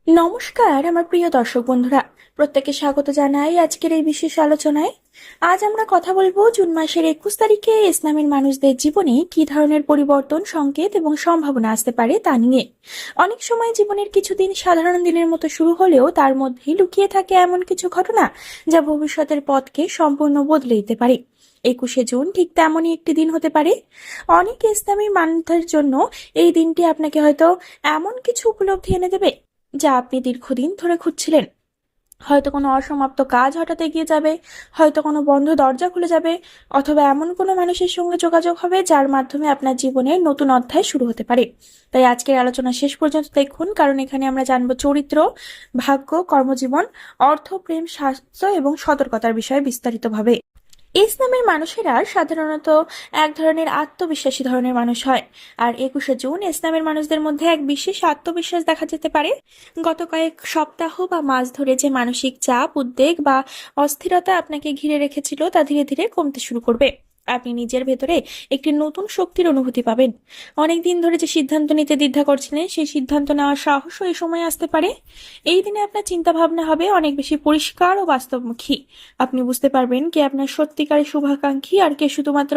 নমস্কার আমার প্রিয় দর্শক বন্ধুরা, প্রত্যেককে স্বাগত জানাই আজকের এই বিশেষ আলোচনায়। আজ আমরা কথা বলবো জুন মাসের 21 তারিখে ইসলামের মানুষদের জীবনে কি ধরনের পরিবর্তন, সংকেত এবং সম্ভাবনা আসতে পারে তা নিয়ে। অনেক সময় জীবনের কিছুদিন সাধারণ দিনের মতো শুরু হলেও তার মধ্যেই লুকিয়ে থাকে এমন কিছু ঘটনা যা ভবিষ্যতের পথকে সম্পূর্ণ বদলে দিতে পারে। 21শে জুন ঠিক তেমনই একটি দিন হতে পারে। অনেক ইসলামী মানুষদের জন্য এই দিনটি আপনাকে হয়তো এমন কিছু উপলব্ধি এনে দেবে যা আপনি দীর্ঘদিন ধরে খুঁজছিলেন। হয়তো কোনো অসমাপ্ত কাজ হঠাৎ এগিয়ে যাবে, হয়তো কোনো বন্ধ দরজা খুলে যাবে, অথবা এমন কোনো মানুষের সঙ্গে যোগাযোগ হবে যার মাধ্যমে আপনার জীবনের নতুন অধ্যায় শুরু হতে পারে। তাই আজকের আলোচনা শেষ পর্যন্ত দেখুন, কারণ এখানে আমরা জানবো চরিত্র, ভাগ্য, কর্মজীবন, অর্থ, প্রেম, স্বাস্থ্য এবং সতর্কতার বিষয়ে বিস্তারিতভাবে। ইসলামের মানুষেরা সাধারণত এক ধরনের আত্মবিশ্বাসী ধরনের মানুষ হয়, আর 21শে জুন ইসলামের মানুষদের মধ্যে এক বিশেষ আত্মবিশ্বাস দেখা যেতে পারে। গত কয়েক সপ্তাহ বা মাস ধরে যে মানসিক চাপ, উদ্বেগ বা অস্থিরতা আপনাকে ঘিরে রেখেছিল তা ধীরে ধীরে কমতে শুরু করবে। আপনি নিজের ভেতরে একটি নতুন শক্তির অনুভূতি পাবেন। অনেকদিন ধরে যে সিদ্ধান্ত নিতে দ্বিধা করছিলেন সেই সিদ্ধান্ত নেওয়ার সাহসও এই সময় আসতে পারে। এই দিনে আপনার চিন্তা ভাবনা হবে অনেক বেশি পরিষ্কার ও বাস্তবমুখী। আপনি বুঝতে পারবেন কে আপনার সত্যিকারের শুভাকাঙ্ক্ষী আর কে শুধুমাত্র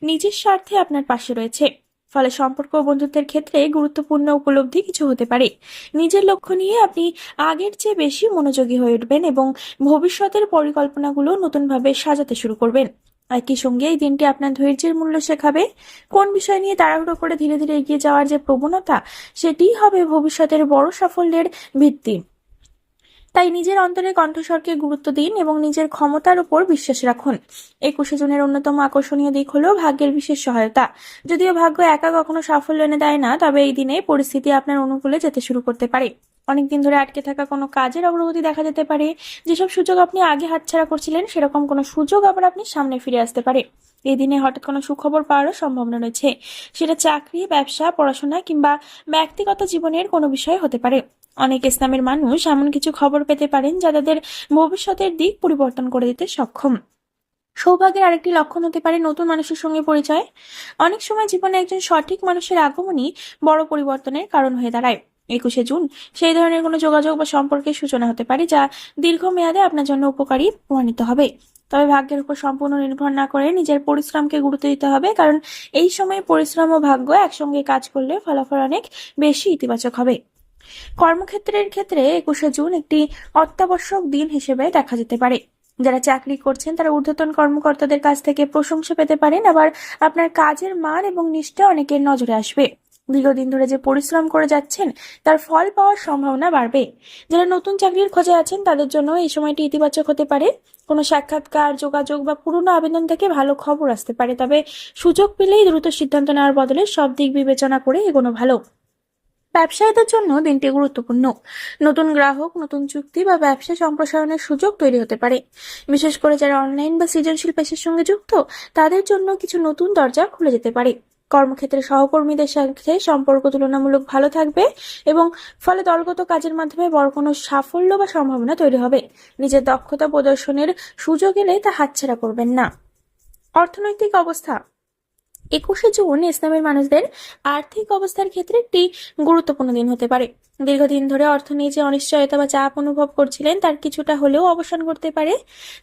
নিজের স্বার্থে আপনার পাশে রয়েছে। ফলে সম্পর্ক ও বন্ধুত্বের ক্ষেত্রে গুরুত্বপূর্ণ উপলব্ধি কিছু হতে পারে। নিজের লক্ষ্য নিয়ে আপনি আগের চেয়ে বেশি মনোযোগী হয়ে উঠবেন এবং ভবিষ্যতের পরিকল্পনাগুলো নতুনভাবে সাজাতে শুরু করবেন। একই সঙ্গে এই দিনটি আপনার ধৈর্যের মূল্য শেখাবে। কোন বিষয় নিয়ে তাড়াহুড়ো করে ধীরে ধীরে এগিয়ে যাওয়ার যে প্রবণতা, সেটিই হবে ভবিষ্যতের বড় সাফল্যের ভিত্তি। তাই নিজের অন্তরের কণ্ঠস্বরকে গুরুত্ব দিন এবং নিজের ক্ষমতার উপর বিশ্বাস রাখুন। 21শে জুনের অন্যতম আকর্ষণীয় দিক হলো ভাগ্যের বিশেষ সহায়তা। যদিও ভাগ্য একা কখনো সাফল্য এনে দেয় না, তবে এই দিনে পরিস্থিতি আপনার অনুকূলে যেতে শুরু করতে পারে। অনেকদিন ধরে আটকে থাকা কোনো কাজের অগ্রগতি দেখা যেতে পারে। যেসব সুযোগ আপনি আগে হাতছাড়া করছিলেন সেরকম কোনো সুযোগ আবার আপনি সামনে ফিরে আসতে পারে। এই দিনে হঠাৎ কোনো সুখবর পাওয়ারও সম্ভাবনা রয়েছে। সেটা চাকরি, ব্যবসা, পড়াশোনা কিংবা ব্যক্তিগত জীবনের কোনো বিষয় হতে পারে। অনেক ইসলামের মানুষ এমন কিছু খবর পেতে পারেন যা তাদের ভবিষ্যতের দিক পরিবর্তন করে দিতে সক্ষম। সৌভাগ্যের আরেকটি লক্ষণ হতে পারে নতুন মানুষের সঙ্গে পরিচয়। অনেক সময় জীবনে একজন সঠিক মানুষের আগমনই বড় পরিবর্তনের কারণ হয়ে দাঁড়ায়। 21শে জুন সেই ধরনের কোনো যোগাযোগ বা সম্পর্কের সূচনা হতে পারে যা দীর্ঘমেয়াদে আপনার জন্য উপকারী প্রমাণিত হবে। তবে ভাগ্যের উপর সম্পূর্ণ নির্ভর না করে নিজের পরিশ্রমকে গুরুত্ব দিতে হবে, কারণ এই সময় পরিশ্রম ও ভাগ্য একসঙ্গে কাজ করলে ফলাফল অনেক বেশি ইতিবাচক হবে। কর্মক্ষেত্রের ক্ষেত্রে 21শে জুন একটি অত্যাবশ্যক দিন হিসেবে দেখা যেতে পারে। যারা চাকরি করছেন তারা ঊর্ধ্বতন কর্মকর্তাদের কাছ থেকে প্রশংসা পেতে পারেন, আবার আপনার কাজের মান এবং নিষ্ঠা অনেকের নজরে আসবে। দীর্ঘদিন ধরে যে পরিশ্রম করে যাচ্ছেন তার ফল পাওয়ার সম্ভাবনা বাড়বে। যারা নতুন চাকরির খোঁজে আছেন তাদের জন্য এই সময়টি ইতিবাচক হতে পারে। কোনো সাক্ষাৎকার, যোগাযোগ বা পুরনো আবেদন থেকে ভালো খবর আসতে পারে, তবে সুযোগ পেলেই দ্রুত সিদ্ধান্ত নেওয়ার বদলে সব দিক বিবেচনা করে এগোনো ভালো। ব্যবসায়ীদের জন্য দিনটি গুরুত্বপূর্ণ। নতুন গ্রাহক, নতুন চুক্তি বা ব্যবসা সম্প্রসারণের সুযোগ তৈরি হতে পারে। বিশেষ করে যারা অনলাইন বা সৃজনশীল পেশার সঙ্গে যুক্ত তাদের জন্য কিছু নতুন দরজা খুলে যেতে পারে। কর্মক্ষেত্রে সহকর্মীদের সাথে সম্পর্ক তুলনামূলক ভালো থাকবে এবং ফলে দলগত কাজের মাধ্যমে বড় কোনো সাফল্য বা সম্ভাবনা তৈরি হবে। নিজের দক্ষতা প্রদর্শনের সুযোগ এলে তা হাতছাড়া করবেন না। অর্থনৈতিক অবস্থা। 21শে জুন ইসলামের মানুষদের আর্থিক অবস্থার ক্ষেত্রে একটি গুরুত্বপূর্ণ দিন হতে পারে। দীর্ঘদিন ধরে অর্থ নিয়ে যে অনিশ্চয়তা বা চাপ অনুভব করছিলেন তার কিছুটা হলেও অবসান করতে পারে।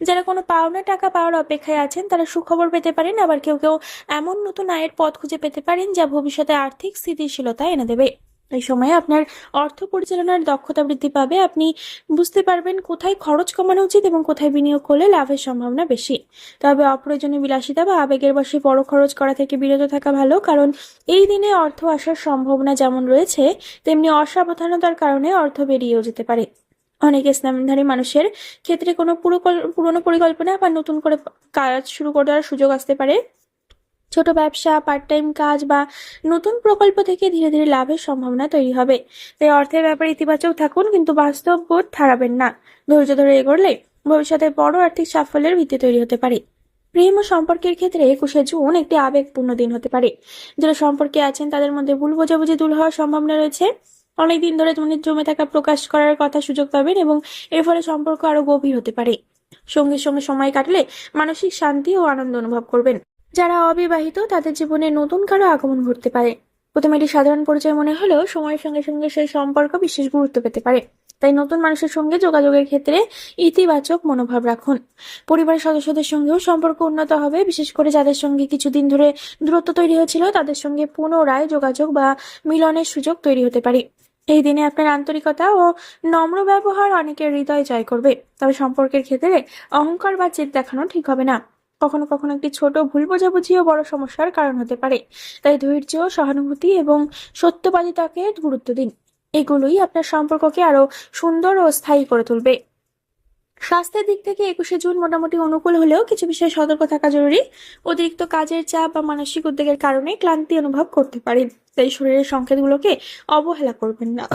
যারা কোনো পাওনা টাকা পাওয়ার অপেক্ষায় আছেন তারা সুখবর পেতে পারেন, আবার কেউ কেউ এমন নতুন আয়ের পথ খুঁজে পেতে পারেন যা ভবিষ্যতে আর্থিক স্থিতিশীলতা এনে দেবে। এই সময়ে আপনার অর্থ পরিচালনার দক্ষতা বৃদ্ধি পাবে। আপনি বুঝতে পারবেন কোথায় খরচ কমানো উচিত এবং কোথায় বিনিয়োগ করলে লাভের সম্ভাবনা বেশি। তবে অপ্রয়োজনীয় বিলাসিতা বা আবেগের বশে বড় খরচ করা থেকে বিরত থাকা ভালো, কারণ এই দিনে অর্থ আসার সম্ভাবনা যেমন রয়েছে তেমনি অসাবধানতার কারণে অর্থ বেরিয়েও যেতে পারে। অনেক ইসলামধারী মানুষের ক্ষেত্রে কোনো পুরনো পরিকল্পনা বা নতুন করে কাজ শুরু করার সুযোগ আসতে পারে। ছোট ব্যবসা, পার্ট টাইম কাজ বা নতুন প্রকল্প থেকে ধীরে ধীরে লাভের সম্ভাবনা তৈরি হবে। তাই অর্থের ব্যাপারে ইতিবাচক থাকুন, কিন্তু বাস্তব বোধ হারাবেন না। ধৈর্য ধরে এগোলে ভবিষ্যতে বড় আর্থিক সাফল্যের ভিত্তি তৈরি হতে পারে। প্রেম ও সম্পর্কের ক্ষেত্রে 21শে জুন একটি আবেগপূর্ণ দিন হতে পারে। যারা সম্পর্কে আছেন তাদের মধ্যে ভুল বোঝাবুঝি দূর হওয়ার সম্ভাবনা রয়েছে। অনেকদিন ধরে মনে জমে থাকা প্রকাশ করার কথা সুযোগ পাবেন এবং এর ফলে সম্পর্ক আরো গভীর হতে পারে। সঙ্গীর সঙ্গে সময় কাটলে মানসিক শান্তি ও আনন্দ অনুভব করবেন। যারা অবিবাহিত তাদের জীবনে নতুন কারো আগমন ঘটতে পারে। প্রথমে এটি সাধারণ পরিচয় মনে হলেও সময়ের সঙ্গে সঙ্গে সেই সম্পর্ক বিশেষ গুরুত্ব পেতে পারে। তাই নতুন মানুষের সঙ্গে যোগাযোগের ক্ষেত্রে ইতিবাচক মনোভাব রাখুন। পরিবারের সদস্যদের সঙ্গেও সম্পর্ক উন্নত হবে, বিশেষ করে যাদের সঙ্গে কিছুদিন ধরে দূরত্ব তৈরি হয়েছিল তাদের সঙ্গে পুনরায় যোগাযোগ বা মিলনের সুযোগ তৈরি হতে পারে। এই দিনে আপনার আন্তরিকতা ও নম্র ব্যবহার অনেকের হৃদয় জয় করবে। তবে সম্পর্কের ক্ষেত্রে অহংকার বা জেদ দেখানো ঠিক হবে না। কখনো কখনো একটি ছোট ভুল বোঝাবুঝিও বড় সমস্যার কারণ হতে পারে। তাই ধৈর্য, সহানুভূতি এবং সত্যবাদিতাকে গুরুত্ব দিন। এগুলোই আপনার সম্পর্ককে আরো সুন্দর ও স্থায়ী করে তুলবে। স্বাস্থ্যের দিক থেকে 21শে জুন মোটামুটি অনুকূল হলেও কিছু বিষয়ে সতর্ক থাকা জরুরি। অতিরিক্ত কাজের চাপ বা মানসিক উদ্বেগের কারণে ক্লান্তি অনুভব করতে পারেন। তাই শরীরের সংকেতগুলোকে অবহেলা করবেন না।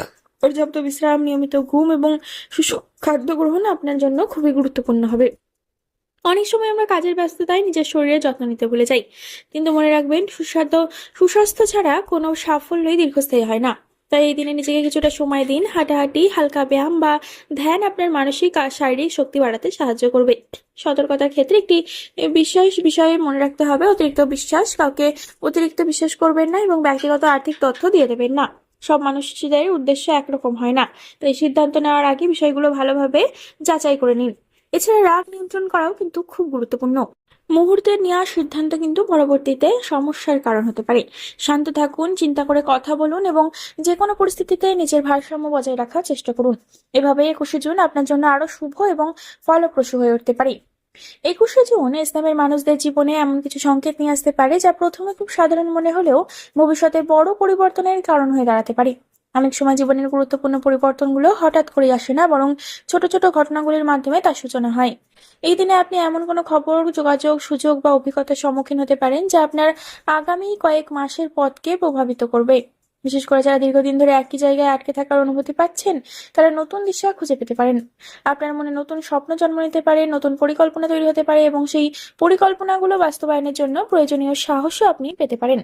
পর্যাপ্ত বিশ্রাম, নিয়মিত ঘুম এবং সুষম খাদ্য গ্রহণ আপনার জন্য খুবই গুরুত্বপূর্ণ হবে। অনেক সময় আমরা কাজের ব্যস্ততায় নিজের শরীরের যত্ন নিতে ভুলে যাই, কিন্তু মনে রাখবেন সুস্বাস্থ্য ছাড়া কোনো সাফল্যই দীর্ঘস্থায়ী হয় না। তাই এই দিনে নিজেকে কিছুটা সময় দিন। হাঁটাহাঁটি, হালকা ব্যায়াম বা ধ্যান আপনার মানসিক আর শারীরিক শক্তি বাড়াতে সাহায্য করবে। সতর্কতার ক্ষেত্রে একটি বিষয়ে মনে রাখতে হবে, কাউকে অতিরিক্ত বিশ্বাস করবেন না এবং ব্যক্তিগত আর্থিক তথ্য দিয়ে দেবেন না। সব মানুষদের উদ্দেশ্য একরকম হয় না, তাই সিদ্ধান্ত নেওয়ার আগে বিষয়গুলো ভালোভাবে যাচাই করে নিন। এছাড়া রাগ নিয়ন্ত্রণ করাও কিন্তু খুব গুরুত্বপূর্ণ। মুহূর্তে নেওয়া সিদ্ধান্ত কিন্তু পরবর্তীতে সমস্যার কারণ হতে পারে। শান্ত থাকুন, চিন্তা করে কথা বলুন এবং যে কোনো পরিস্থিতিতে নিজের ভারসাম্য বজায় রাখার চেষ্টা করুন। এভাবে 21শে জুন আপনার জন্য আরো শুভ এবং ফলপ্রসূ হয়ে উঠতে পারে। 21শে জুন ইসলামের মানুষদের জীবনে এমন কিছু সংকেত নিয়ে আসতে পারে যা প্রথমে খুব সাধারণ মনে হলেও ভবিষ্যতে বড় পরিবর্তনের কারণ হয়ে দাঁড়াতে পারে। অনেক সময় জীবনের গুরুত্বপূর্ণ পরিবর্তনগুলো হঠাৎ করে আসে না, বরং ছোট ছোট ঘটনাগুলির মাধ্যমে তার সূচনা হয়। এই দিনে আপনি এমন কোনো খবর, যোগাযোগ, সুযোগ বা অভিজ্ঞতার সম্মুখীন হতে পারেন যা আপনার আগামী কয়েক মাসের পথকে প্রভাবিত করবে। বিশেষ করে যারা দীর্ঘদিন ধরে একই জায়গায় আটকে থাকার অনুভূতি পাচ্ছেন, তারা নতুন দিশা খুঁজে পেতে পারেন। আপনার মনে নতুন স্বপ্ন জন্ম নিতে পারে, নতুন পরিকল্পনা তৈরি হতে পারে এবং সেই পরিকল্পনাগুলো বাস্তবায়নের জন্য প্রয়োজনীয় সাহসও আপনি পেতে পারেন।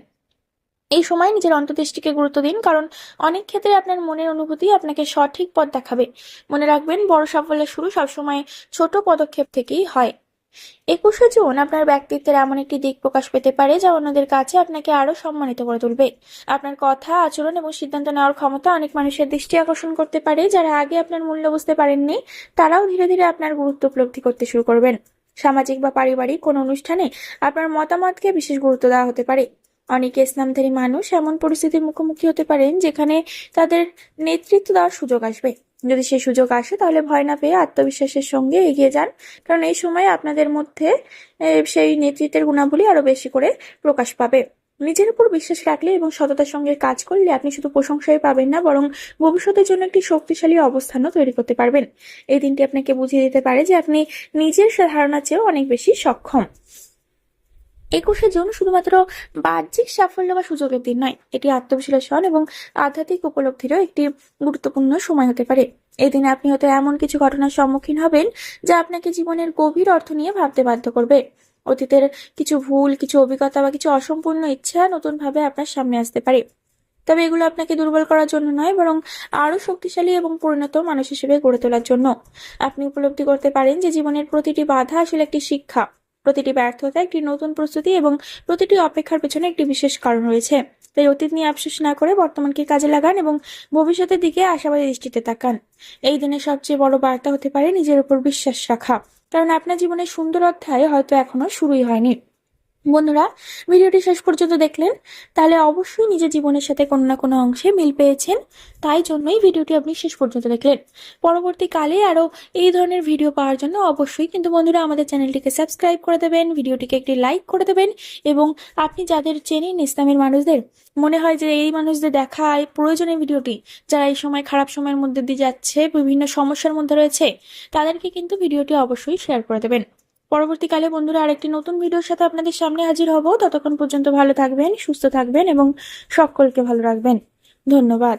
এই সময় নিজের অন্তর্দৃষ্টিকে গুরুত্ব দিন, কারণ অনেক ক্ষেত্রে আপনার মনের অনুভূতি আপনাকে সঠিক পথ দেখাবে। মনে রাখবেন, বড় সাফল্যের শুরু সবসময় ছোট পদক্ষেপ থেকেই হয়। 21শে জুন আপনার ব্যক্তিত্বের এমন একটি দিক প্রকাশ পেতে পারে যা অন্যদের কাছে আপনাকে আরো সম্মানিত করে তুলবে। আপনার কথা, আচরণ এবং সিদ্ধান্ত নেওয়ার ক্ষমতা অনেক মানুষের দৃষ্টি আকর্ষণ করতে পারে। যারা আগে আপনার মূল্য বুঝতে পারেননি, তারাও ধীরে ধীরে আপনার গুরুত্ব উপলব্ধি করতে শুরু করবেন। সামাজিক বা পারিবারিক কোনো অনুষ্ঠানে আপনার মতামতকে বিশেষ গুরুত্ব দেওয়া হতে পারে। অনেকে ইসলামধারী মানুষ এমন পরিস্থিতির মুখোমুখি হতে পারেন যেখানে তাদের নেতৃত্ব দেওয়ার সুযোগ আসবে। যদি সেই সুযোগ আসে, তাহলে ভয় না পেয়ে আত্মবিশ্বাসের সঙ্গে এগিয়ে যান, কারণ এই সময় আপনাদের মধ্যে সেই নেতৃত্বের গুণাবলী আরো বেশি করে প্রকাশ পাবে। নিজের উপর বিশ্বাস রাখলে এবং সততার সঙ্গে কাজ করলে আপনি শুধু প্রশংসাই পাবেন না, বরং ভবিষ্যতের জন্য একটি শক্তিশালী অবস্থানও তৈরি করতে পারবেন। এই দিনটি আপনাকে বুঝিয়ে দিতে পারে যে আপনি নিজের ধারণার চেয়েও অনেক বেশি সক্ষম। 21শে জুন শুধুমাত্র বাহ্যিক সাফল্য বা সুযোগের দিন নয়, এটি আত্মবিশ্লেষণ এবং আধ্যাত্মিক উপলব্ধিরও একটি গুরুত্বপূর্ণ সময় হতে পারে। এই দিনে আপনি হয়তো এমন কিছু ঘটনার সম্মুখীন হবেন যা আপনাকে জীবনের গভীর অর্থ নিয়ে ভাবতে বাধ্য করবে। অতীতের কিছু ভুল, কিছু অভিজ্ঞতা বা কিছু অসম্পূর্ণ ইচ্ছা নতুন ভাবে আপনার সামনে আসতে পারে। তবে এগুলো আপনাকে দুর্বল করার জন্য নয়, বরং আরো শক্তিশালী এবং পরিণত মানুষ হিসেবে গড়ে তোলার জন্য। আপনি উপলব্ধি করতে পারেন যে জীবনের প্রতিটি বাধা আসলে একটি শিক্ষা, প্রতিটি ব্যর্থতা একটি নতুন প্রস্তুতি এবং প্রতিটি অপেক্ষার পেছনে একটি বিশেষ কারণ রয়েছে। তাই অতীত নিয়ে আফসোস না করে বর্তমানকে কাজে লাগান এবং ভবিষ্যতের দিকে আশাবাদী দৃষ্টিতে তাকান। এই দিনের সবচেয়ে বড় বার্তা হতে পারে নিজের উপর বিশ্বাস রাখা, কারণ আপনার জীবনের সুন্দর অধ্যায় হয়তো এখনো শুরুই হয়নি। বন্ধুরা, ভিডিওটি শেষ পর্যন্ত দেখলেন, তাহলে অবশ্যই নিজের জীবনের সাথে কোনো না কোনো অংশে মিল পেয়েছেন। তাই জন্যই ভিডিওটি আপনি শেষ পর্যন্ত দেখলেন। পরবর্তীকালে আরো এই ধরনের ভিডিও পাওয়ার জন্য অবশ্যই কিন্তু বন্ধুরা আমাদের চ্যানেলটিকে সাবস্ক্রাইব করে দেবেন, ভিডিওটিকে একটি লাইক করে দেবেন এবং আপনি যাদের চেনেন ইসলামের মানুষদের, মনে হয় যে এই মানুষদের দেখা প্রয়োজনীয় ভিডিওটি, যারা এই সময় খারাপ সময়ের মধ্যে দিয়ে যাচ্ছে, বিভিন্ন সমস্যার মধ্যে রয়েছে, তাদেরকে কিন্তু ভিডিওটি অবশ্যই শেয়ার করে দেবেন। পরবর্তীকালে বন্ধুরা আরেকটি নতুন ভিডিওর সাথে আপনাদের সামনে হাজির হব। ততক্ষণ পর্যন্ত ভালো থাকবেন, সুস্থ থাকবেন এবং সকলকে ভালো রাখবেন। ধন্যবাদ।